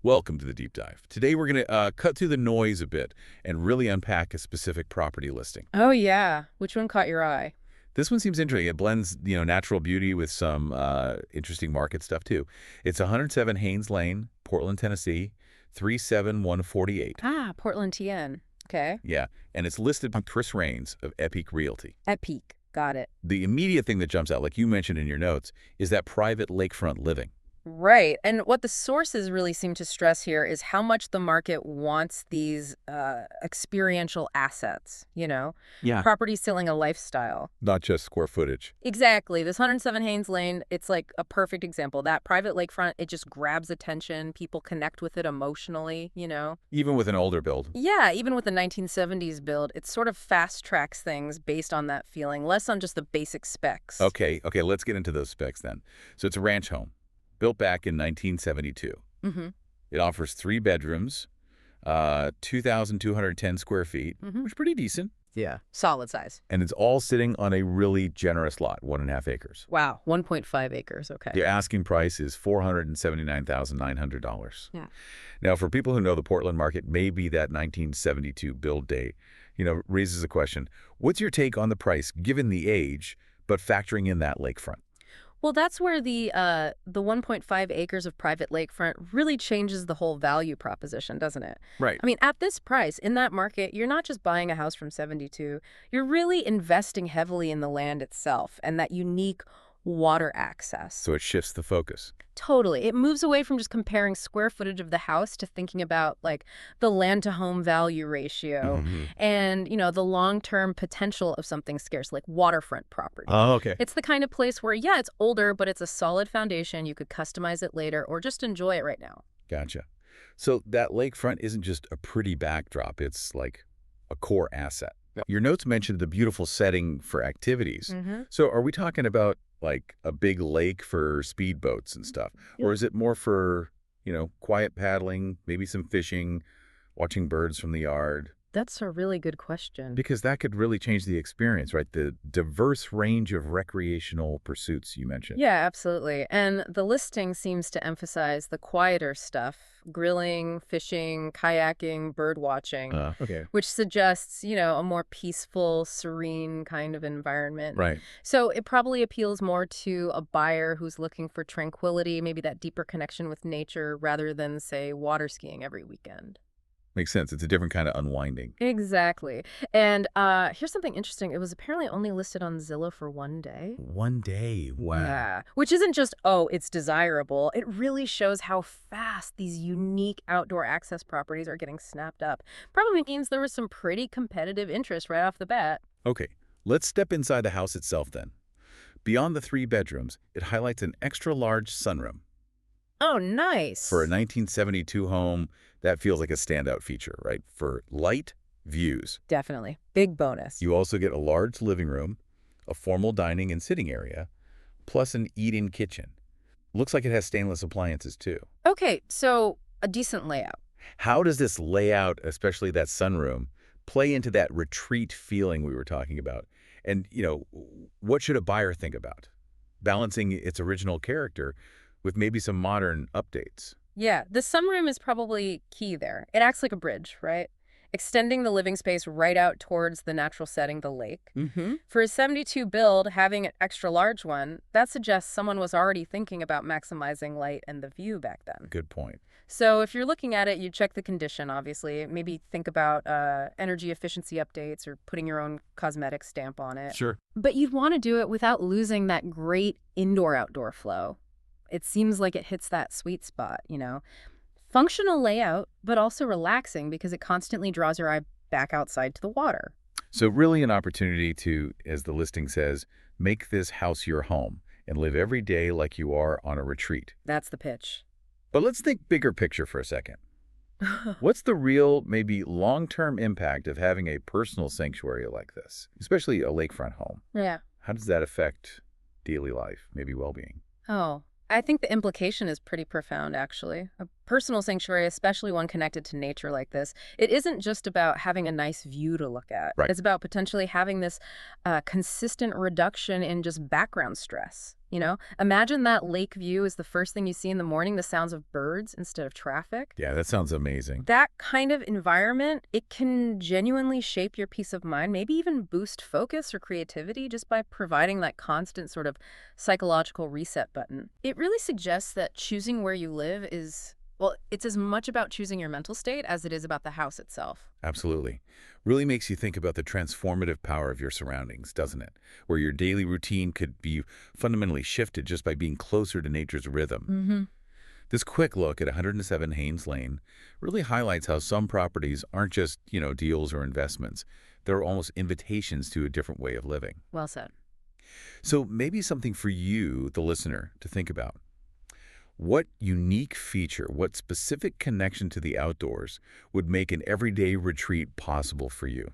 Welcome to the deep dive. Today we're going to cut through the noise a bit and really unpack a specific property listing. Oh, yeah. Which one caught your eye? This one seems interesting. It blends, natural beauty with some interesting market stuff too. It's 107 Haynes Lane, Portland, Tennessee, 37148. Ah, Portland, TN. Okay. Yeah, and it's listed on Chris Rains of Epique Realty. Epique. Got it. The immediate thing that jumps out, like you mentioned in your notes, is that private lakefront living. Right. And what the sources really seem to stress here is how much the market wants these experiential assets, Yeah. properties selling a lifestyle. Not just square footage. Exactly. This 107 Haynes Lane, it's like a perfect example. That private lakefront, it just grabs attention. People connect with it emotionally. Even with an older build. Yeah, even with the 1970s build, it sort of fast tracks things based on that feeling, less on just the basic specs. Okay, let's get into those specs then. So it's a ranch home, built back in 1972. Mm-hmm. It offers 3 bedrooms, 2,210 square feet, Mm-hmm. which is pretty decent. Yeah. Solid size. And it's all sitting on a really generous lot, 1.5 acres. Wow. 1.5 acres. Okay. The asking price is $479,900. Yeah. Now, for people who know the Portland market, maybe that 1972 build date, raises a question. What's your take on the price, given the age, but factoring in that lakefront? Well, that's where the 1.5 acres of private lakefront really changes the whole value proposition, doesn't it? Right. I mean, at this price, in that market, you're not just buying a house from 72. You're really investing heavily in the land itself and that unique water access. So it shifts the focus. Totally. It moves away from just comparing square footage of the house to thinking about like the land to home value ratio and, the long-term potential of something scarce like waterfront property. Oh, okay. It's the kind of place where, yeah, it's older, but it's a solid foundation. You could customize it later or just enjoy it right now. Gotcha. So that lakefront isn't just a pretty backdrop. It's like a core asset. Your notes mentioned the beautiful setting for activities. So are we talking about like a big lake for speedboats and stuff? Yeah. Or is it more for, quiet paddling, maybe some fishing, watching birds from the yard? That's a really good question. Because that could really change the experience, right? The diverse range of recreational pursuits you mentioned. Yeah, absolutely. And the listing seems to emphasize the quieter stuff, grilling, fishing, kayaking, bird watching, Okay. which suggests, a more peaceful, serene kind of environment. Right. So it probably appeals more to a buyer who's looking for tranquility, maybe that deeper connection with nature rather than, say, water skiing every weekend. Makes sense. It's a different kind of unwinding. Exactly. And here's something interesting. It was apparently only listed on Zillow for 1 day. 1 day. Wow. Yeah. Which isn't just, oh, it's desirable. It really shows how fast these unique outdoor access properties are getting snapped up. Probably means there was some pretty competitive interest right off the bat. Okay, let's step inside the house itself then. Beyond the 3 bedrooms, it highlights an extra-large sunroom. Oh, nice. For a 1972 home, that feels like a standout feature, right? For light views. Definitely. Big bonus. You also get a large living room, a formal dining and sitting area, plus an eat-in kitchen. Looks like it has stainless appliances too. Okay, so a decent layout. How does this layout, especially that sunroom, play into that retreat feeling we were talking about? And, what should a buyer think about? Balancing its original character with maybe some modern updates. Yeah, the sunroom is probably key there. It acts like a bridge, right? Extending the living space right out towards the natural setting, the lake. For a 72 build, having an extra large one, that suggests someone was already thinking about maximizing light and the view back then. Good point. So if you're looking at it, you check the condition, obviously. Maybe think about energy efficiency updates or putting your own cosmetic stamp on it. Sure. But you'd want to do it without losing that great indoor-outdoor flow. It seems like it hits that sweet spot, Functional layout, but also relaxing because it constantly draws your eye back outside to the water. So really an opportunity to, as the listing says, make this house your home and live every day like you are on a retreat. That's the pitch. But let's think bigger picture for a second. What's the real, maybe long-term impact of having a personal sanctuary like this, especially a lakefront home? Yeah. How does that affect daily life, maybe well-being? Oh, I think the implication is pretty profound, actually. A personal sanctuary, especially one connected to nature like this, it isn't just about having a nice view to look at. Right. It's about potentially having this consistent reduction in just background stress. Imagine that lake view is the first thing you see in the morning, the sounds of birds instead of traffic. Yeah, that sounds amazing. That kind of environment, it can genuinely shape your peace of mind, maybe even boost focus or creativity just by providing that constant sort of psychological reset button. It really suggests that choosing where you live is, well, it's as much about choosing your mental state as it is about the house itself. Absolutely. Really makes you think about the transformative power of your surroundings, doesn't it? Where your daily routine could be fundamentally shifted just by being closer to nature's rhythm. Mm-hmm. This quick look at 107 Haynes Lane really highlights how some properties aren't just, deals or investments. They're almost invitations to a different way of living. Well said. So maybe something for you, the listener, to think about. What unique feature, what specific connection to the outdoors would make an everyday retreat possible for you?